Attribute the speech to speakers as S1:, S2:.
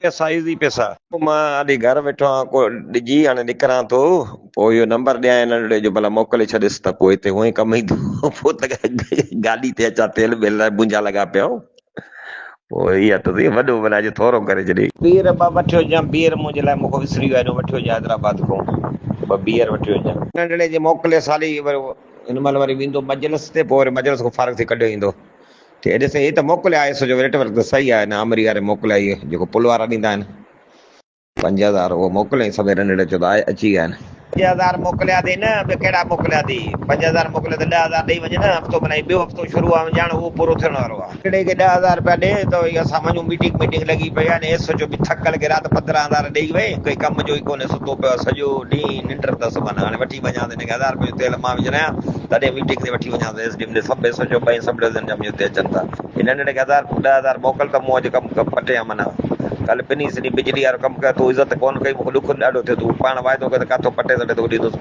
S1: पैसा इज़ी पैसा। मां हाली घर वेठो आहियां, को ॾिजी हाणे निकिरां थो, पोइ इहो नंबर ॾियां नंढड़े जो, भला मोकिले छॾिस त पोइ हिते हूअं ई कमु ईंदो। पोइ त गाॾी ते अचां, तेल बेल लाइ मुंहिंजा लॻा पिया हो। पोइ इहा त वॾो भला अॼु थोरो करे छॾी। बीर ॿ वठी वञा, बीर मुंहिंजे लाइ मूंखे विसरी वियो आहे, वठी वञा हैदराबाद खां ॿ बीर वठी वञा नंढड़े जे मोकिले साली। वरी हिन महिल वरी वेंदो मजलिस ते, पोइ वरी मजलिस खां फारग थी कढियो ईंदो। ॾिस हे त मोकिलिया आहे, सॼो नेटवर्क त सही आहे। हिन अमरी वारे मोकिलिया, इहे जेको पुल वारा ॾींदा आहिनि 5000 उहो मोकिलियईं सवेर नंढड़े चयो त आहे अची विया आहिनि। 5000 मोकिलिया अथई न, ॿिया कहिड़ा मोकिलिया अथई? 5000 मोकिलिया त 10000 ॾेई वञे न। हफ़्तो माना ॿियो हफ़्तो शुरू आहे, ॼाण उहो पूरो थियण वारो आहे। हिकिड़े खे 10000 रुपया ॾे त इहा सामान्य मीटिंग लॻी पई आहे। एस जो बि थकल के राति 15000 ॾेई वई, कोई कम जो ई कोन्हे, सुतो पियो सॼो ॾींहुं, निंड अथसि। माना हाणे वठी वञा त हिनखे 1000 रुपयो तेल मां विझरायां, तॾहिं मीटिंग ते वठी वञा त सभु सॼो ॿई सभु हिते अचनि था। हिन नंढड़े खे 1000 मोकिल त मूं अॼु कमु पटियां। माना कल्ह पिनी सॼी बिजली वारो कमु कयो, तूं इज़त कोन कई, मूंखे ॾुख ॾाढो थियो। तूं पाण वाइदो करे काथो पटे सटे तो ॾींदुसि।